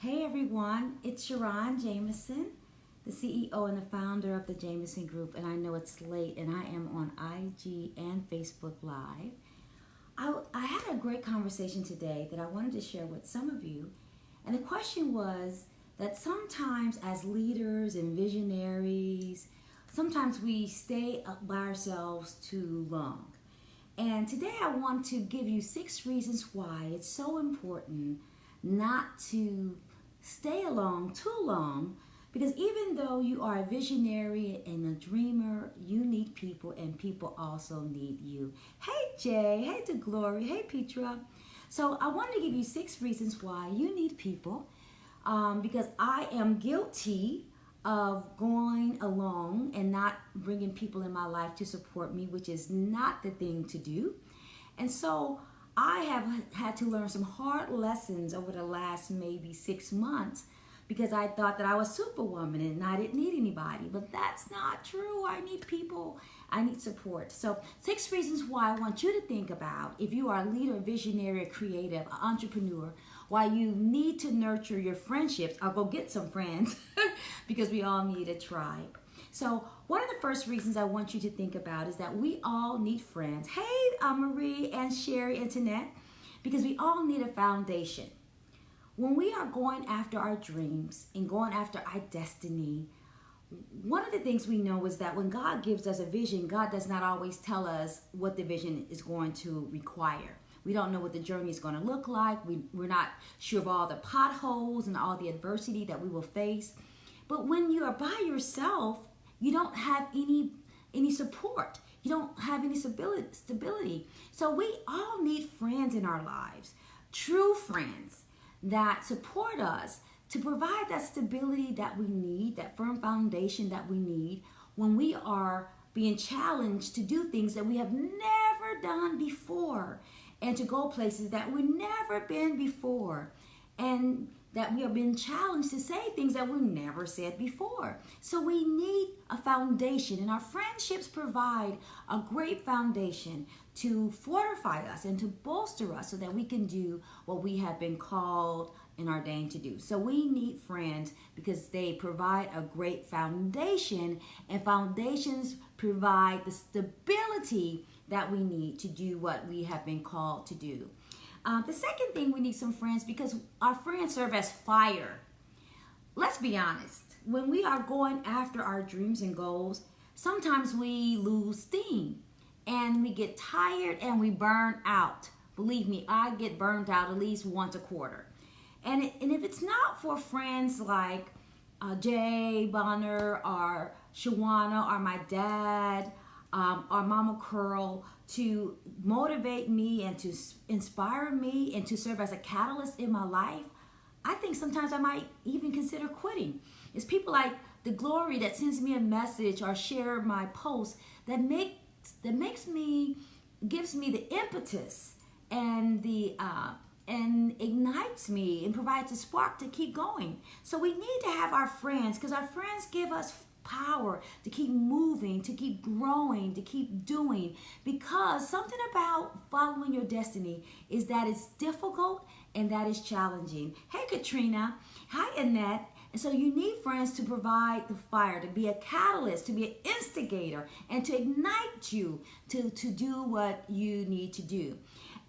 Hey everyone, it's SharRon Jamison, the CEO and the founder of the Jamison Group, and I know it's late and I am on IG and Facebook Live. I had a great conversation today that I wanted to share with some of you, and the question was that sometimes as leaders and visionaries, sometimes we stay up by ourselves too long. And today I want to give you 6 reasons why it's so important not to stay alone too long, because even though you are a visionary and a dreamer, you need people and people also need you. Hey Jay, hey to Glory, hey Petra. So I wanted to give you 6 reasons why you need people, because I am guilty of going alone and not bringing people in my life to support me, which is not the thing to do. And so I have had to learn some hard lessons over the last maybe 6 months, because I thought that I was Superwoman and I didn't need anybody. But that's not true. I need people. I need support. So 6 reasons why I want you to think about, if you are a leader, visionary, a creative, an entrepreneur, why you need to nurture your friendships. I'll go get some friends because we all need a tribe. So one of the first reasons I want you to think about is that we all need friends. Hey, Marie and Sherry and Tanette, because we all need a foundation. When we are going after our dreams and going after our destiny, one of the things we know is that when God gives us a vision, God does not always tell us what the vision is going to require. We don't know what the journey is going to look like. We're not sure of all the potholes and all the adversity that we will face. But when you are by yourself, you don't have any support. You don't have any stability. So we all need friends in our lives, true friends that support us to provide that stability that we need, that firm foundation that we need when we are being challenged to do things that we have never done before, and to go places that we've never been before, and that we have been challenged to say things that we've never said before. So we need a foundation, and our friendships provide a great foundation to fortify us and to bolster us so that we can do what we have been called and ordained to do. So we need friends because they provide a great foundation, and foundations provide the stability that we need to do what we have been called to do. The second thing, we need some friends because our friends serve as fire. Let's be honest. When we are going after our dreams and goals, sometimes we lose steam and we get tired and we burn out. Believe me, I get burned out at least once a quarter. And if it's not for friends like Jay Bonner or Shawana or my dad or Mama Curl to motivate me and to inspire me and to serve as a catalyst in my life, I think sometimes I might even consider quitting. It's people like the Glory that sends me a message or share my post that gives me the impetus and and ignites me and provides a spark to keep going. So we need to have our friends, because our friends give us power to keep moving, to keep growing, to keep doing, because something about following your destiny is that it's difficult and that is challenging. Hey Katrina, hi Annette. And so you need friends to provide the fire, to be a catalyst, to be an instigator, and to ignite you to do what you need to do.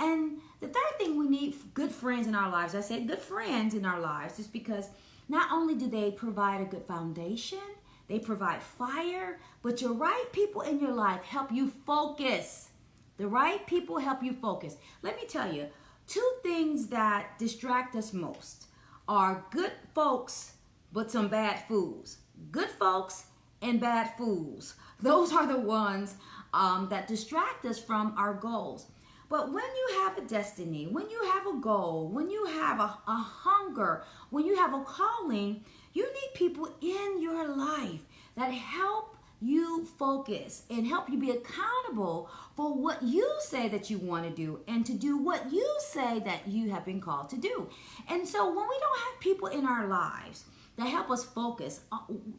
And the third thing, we need good friends in our lives. I said good friends in our lives just because not only do they provide a good foundation, they provide fire, but your right people in your life help you focus. The right people help you focus. Let me tell you, 2 things that distract us most are good folks, but some bad fools. Good folks and bad fools. Those are the ones that distract us from our goals. But when you have a destiny, when you have a goal, when you have a hunger, when you have a calling, you need people in your life that help you focus and help you be accountable for what you say that you want to do and to do what you say that you have been called to do. And so when we don't have people in our lives that help us focus.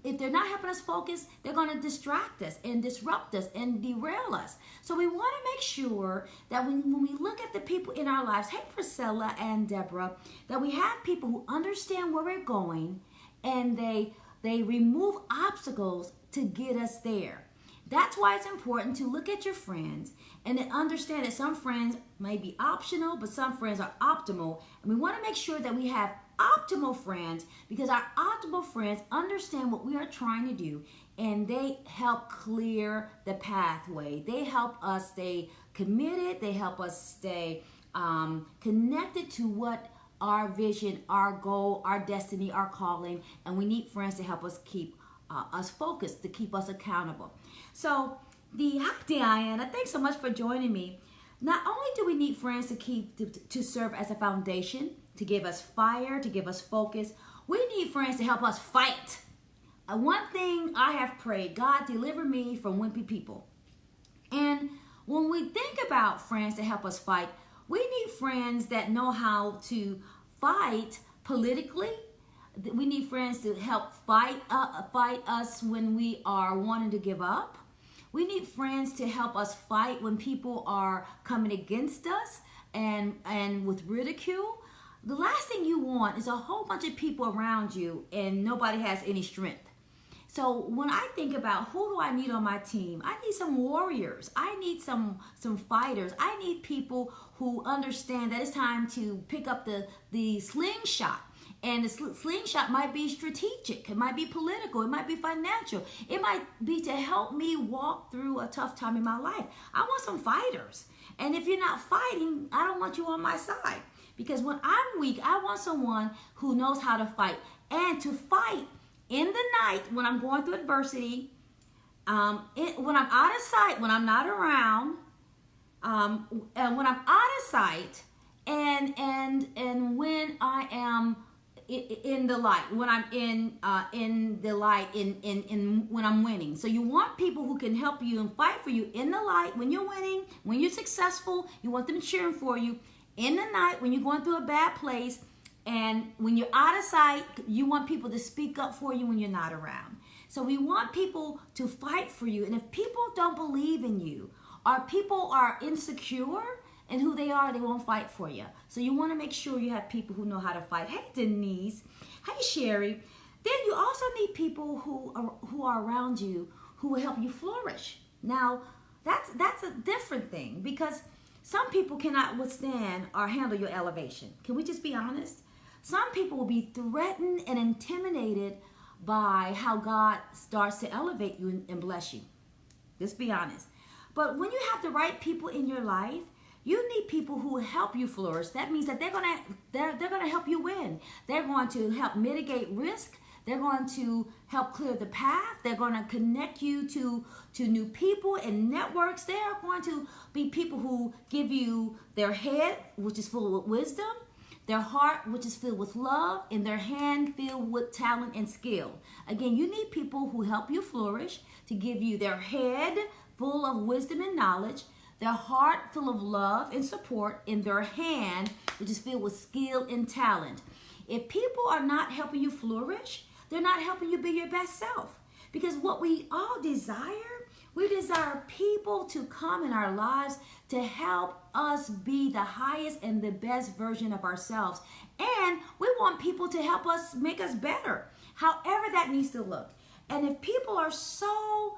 If they're not helping us focus, they're going to distract us and disrupt us and derail us. So we want to make sure that when we look at the people in our lives, hey Priscilla and Deborah, that we have people who understand where we're going, and they remove obstacles to get us there. That's why it's important to look at your friends and to understand that some friends may be optional, but some friends are optimal. And we want to make sure that we have optimal friends, because our optimal friends understand what we are trying to do, and they help clear the pathway. They help us stay committed. They help us stay connected to what our vision, our goal, our destiny, our calling, and we need friends to help us keep us focused, to keep us accountable. So, hi Diana, thanks so much for joining me. Not only do we need friends to serve as a foundation, to give us fire, to give us focus, we need friends to help us fight. One thing I have prayed, God deliver me from wimpy people. And when we think about friends to help us fight, we need friends that know how to fight politically. We need friends to help fight us when we are wanting to give up. We need friends to help us fight when people are coming against us and with ridicule. The last thing you want is a whole bunch of people around you and nobody has any strength. So when I think about who do I need on my team, I need some warriors. I need some fighters. I need people who understand that it's time to pick up the slingshot. And the slingshot might be strategic. It might be political. It might be financial. It might be to help me walk through a tough time in my life. I want some fighters. And if you're not fighting, I don't want you on my side. Because when I'm weak, I want someone who knows how to fight. And to fight in the night when I'm going through adversity, when I'm out of sight, when I'm not around, and when I'm out of sight, and when I am in the light, when I'm in the light, in when I'm winning. So you want people who can help you and fight for you in the light when you're winning, when you're successful. You want them cheering for you in the night when you're going through a bad place, and when you're out of sight. You want people to speak up for you when you're not around. So we want people to fight for you. And if people don't believe in you, or people are insecure and who they are, they won't fight for you. So you want to make sure you have people who know how to fight. Hey Denise, hey Sherry. Then you also need people who are around you who will help you flourish. Now that's a different thing, because some people cannot withstand or handle your elevation. Can we just be honest? Some people will be threatened and intimidated by how God starts to elevate you and bless you. Let's be honest. But when you have the right people in your life, you need people who will help you flourish. That means that they're gonna help you win. They're going to help mitigate risk. They're going to help clear the path. They're going to connect you to new people and networks. They are going to be people who give you their head, which is full with wisdom, their heart, which is filled with love, and their hand filled with talent and skill. Again, you need people who help you flourish, to give you their head full of wisdom and knowledge, their heart full of love and support, and their hand, which is filled with skill and talent. If people are not helping you flourish, they're not helping you be your best self. Because what we all desire, we desire people to come in our lives to help us be the highest and the best version of ourselves. And we want people to help us make us better, however that needs to look. And if people are so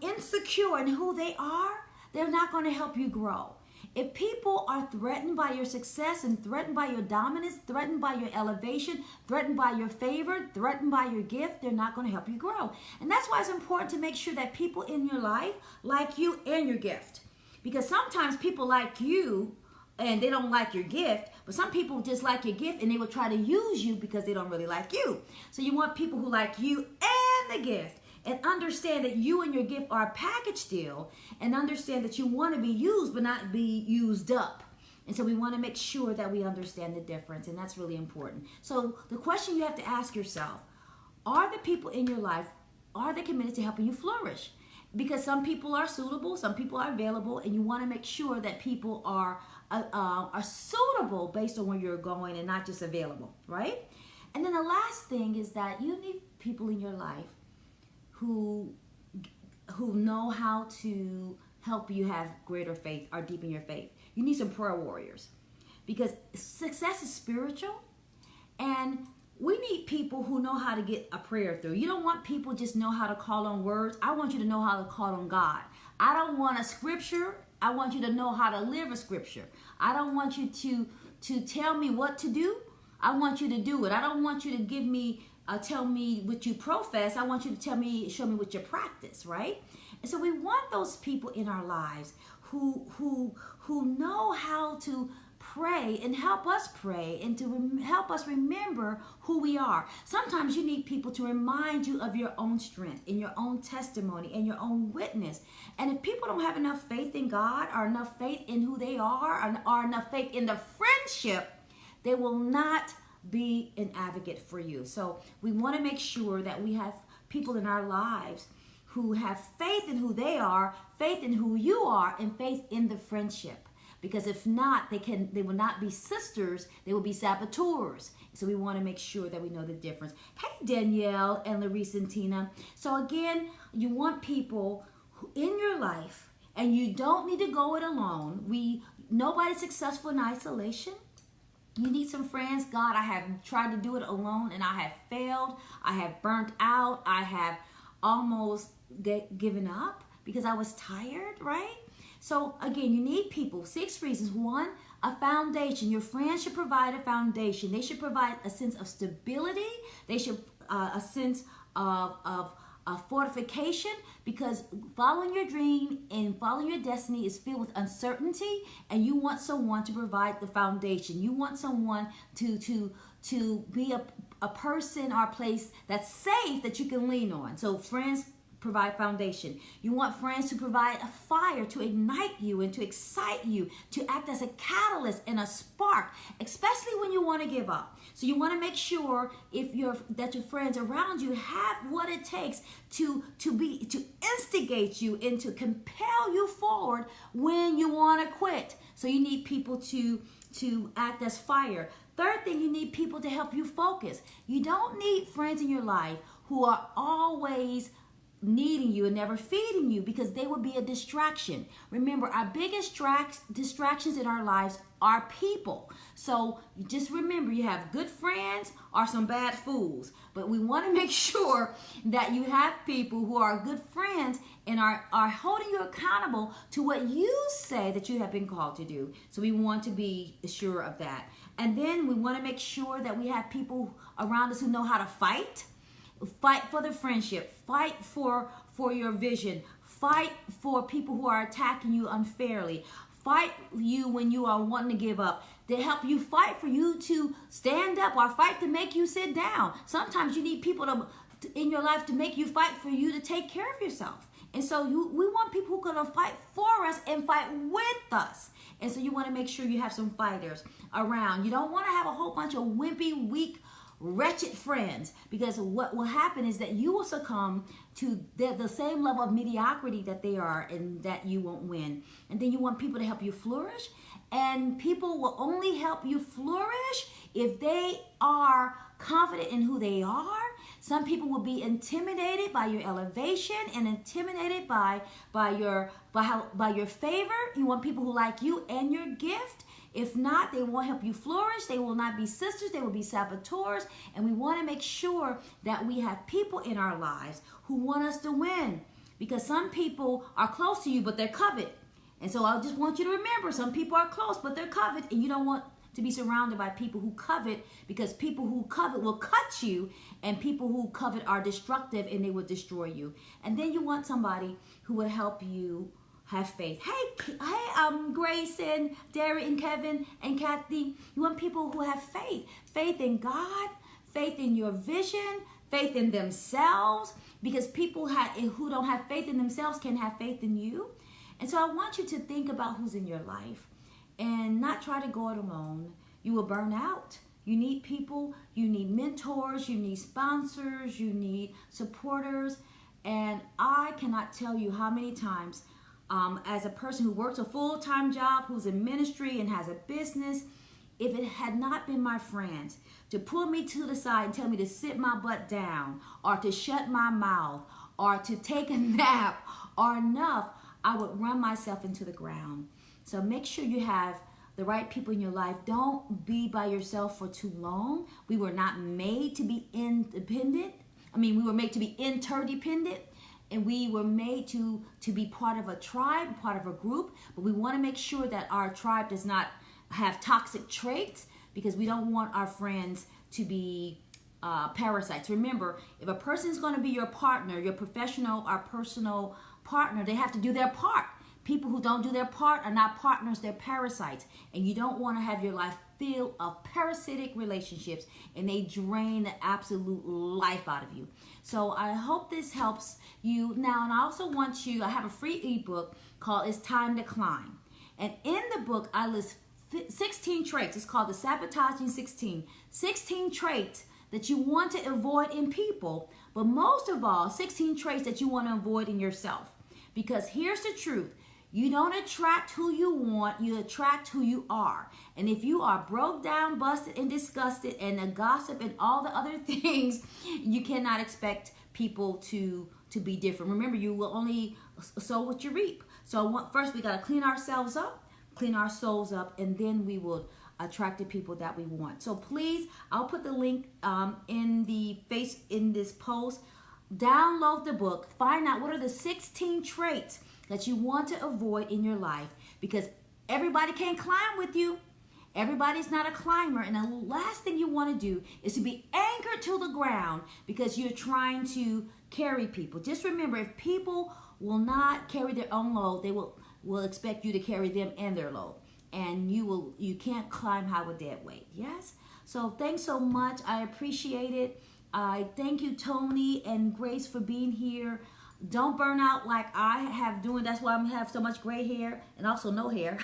insecure in who they are, they're not going to help you grow. If people are threatened by your success and threatened by your dominance, threatened by your elevation, threatened by your favor, threatened by your gift, they're not going to help you grow. And that's why it's important to make sure that people in your life like you and your gift. Because sometimes people like you and they don't like your gift, but some people just like your gift and they will try to use you because they don't really like you. So you want people who like you and the gift, and understand that you and your gift are a package deal, and understand that you want to be used but not be used up. And so we want to make sure that we understand the difference, and that's really important. So the question you have to ask yourself, are the people in your life, are they committed to helping you flourish? Because some people are suitable, some people are available, and you want to make sure that people are suitable based on where you're going and not just available, right? And then the last thing is that you need people in your life who know how to help you have greater faith or deepen your faith. You need some prayer warriors, because success is spiritual, and we need people who know how to get a prayer through. You don't want people just know how to call on words. I want you to know how to call on God. I don't want a scripture. I want you to know how to live a scripture. I don't want you to tell me what to do. I want you to do it. I don't want you to give me tell me what you profess. I want you to show me what you practice, right? And so we want those people in our lives who know how to pray and help us pray and to help us remember who we are. Sometimes you need people to remind you of your own strength and your own testimony and your own witness. And if people don't have enough faith in God or enough faith in who they are or enough faith in the friendship, they will not be an advocate for you. So we want to make sure that we have people in our lives who have faith in who they are, faith in who you are, and faith in the friendship. Because if not, they will not be sisters, they will be saboteurs. So we want to make sure that we know the difference. Hey, Danielle and Larissa and Tina. So again, you want people in your life, and you don't need to go it alone. Nobody's successful in isolation. You need some friends. God, I have tried to do it alone, and I have failed. I have burnt out. I have almost given up because I was tired, right? So again, you need people. 6 reasons. 1, a foundation. Your friends should provide a foundation. They should provide a sense of stability. They should a sense of fortification, because following your dream and following your destiny is filled with uncertainty, and you want someone to provide the foundation. You want someone to be a person or a place that's safe that you can lean on. So friends provide foundation. You want friends to provide a fire to ignite you and to excite you, to act as a catalyst and a spark, especially when you want to give up. So you want to make sure that your friends around you have what it takes to instigate you and to compel you forward when you want to quit. So you need people to act as fire. 3rd thing, you need people to help you focus. You don't need friends in your life who are always needing you and never feeding you, because they will be a distraction. Remember, our biggest distractions in our lives are people. So just remember, you have good friends or some bad fools. But we want to make sure that you have people who are good friends and are holding you accountable to what you say that you have been called to do. So we want to be sure of that. And then we want to make sure that we have people around us who know how to fight. Fight for the friendship. Fight for your vision. Fight for people who are attacking you unfairly. Fight you when you are wanting to give up. They help you fight for you to stand up, or fight to make you sit down. Sometimes you need people in your life to make you fight for you to take care of yourself. And so we want people who are going to fight for us and fight with us. And so you want to make sure you have some fighters around. You don't want to have a whole bunch of wimpy, weak, wretched friends, because what will happen is that you will succumb to the same level of mediocrity that they are, and that you won't win. And then you want people to help you flourish, and people will only help you flourish if they are confident in who they are. Some people will be intimidated by your elevation and intimidated by your favor. You want people who like you and your gift. If not, they won't help you flourish. They will not be sisters. They will be saboteurs. And we want to make sure that we have people in our lives who want us to win, because some people are close to you, but they're covet. And so I just want you to remember, some people are close, but they're covet, and you don't want to be surrounded by people who covet, because people who covet will cut you, and people who covet are destructive and they will destroy you. And then you want somebody who will help you have faith. Hey, Grace and Derry and Kevin and Kathy. You want people who have faith. Faith in God, faith in your vision, faith in themselves, because people who don't have faith in themselves can have faith in you. And so I want you to think about who's in your life and not try to go it alone. You will burn out. You need people, you need mentors, you need sponsors, you need supporters. And I cannot tell you how many times, as a person who works a full-time job, who's in ministry and has a business, if it had not been my friends to pull me to the side and tell me to sit my butt down, or to shut my mouth, or to take a nap, or enough, I would run myself into the ground. So make sure you have the right people in your life. Don't be by yourself for too long. We were not made to be independent. We were made to be interdependent. And we were made to be part of a tribe, part of a group. But we want to make sure that our tribe does not have toxic traits, because we don't want our friends to be parasites. Remember, if a person is going to be your partner, your professional or personal partner, they have to do their part. People who don't do their part are not partners, they're parasites. And you don't want to have your life filled of parasitic relationships, and they drain the absolute life out of you. So I hope this helps you. Now, and I also want you, I have a free ebook called It's Time to Climb. And in the book, I list 16 traits. It's called the Sabotaging 16. 16 traits that you want to avoid in people, but most of all, 16 traits that you want to avoid in yourself. Because here's the truth. You don't attract who you want, you attract who you are. And if you are broke down, busted, and disgusted, and a gossip, and all the other things, you cannot expect people to be different. Remember, you will only sow what you reap. So first we got to clean ourselves up, clean our souls up, and then we will attract the people that we want. So please, I'll put the link in this post. Download the book. Find out what are the 16 traits that you want to avoid in your life, because everybody can't climb with you. Everybody's not a climber. And the last thing you want to do is to be anchored to the ground because you're trying to carry people. Just remember, if people will not carry their own load, they will expect you to carry them and their load. And you can't climb high with dead weight. Yes? So thanks so much. I appreciate it. I thank you, Tony and Grace, for being here. Don't burn out like I have doing. That's why I have so much gray hair and also no hair.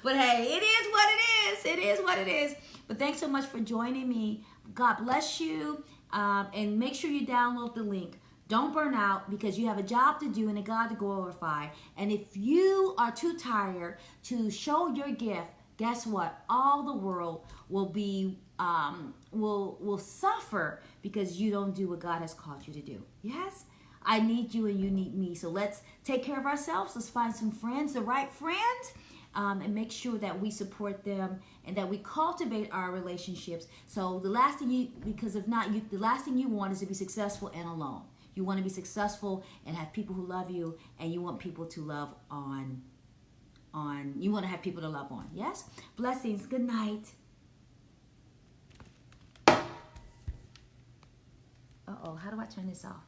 But hey, it is what it is. It is what it is. But thanks so much for joining me. God bless you. And make sure you download the link. Don't burn out, because you have a job to do and a God to glorify. And if you are too tired to show your gift, guess what? All the world will be will suffer because you don't do what God has called you to do. Yes? I need you and you need me. So let's take care of ourselves. Let's find some friends, the right friends, and make sure that we support them and that we cultivate our relationships. So the last thing the last thing you want is to be successful and alone. You want to be successful and have people who love you, and you want people to love on. You want to have people to love on. Yes? Blessings. Good night. Uh-oh, how do I turn this off?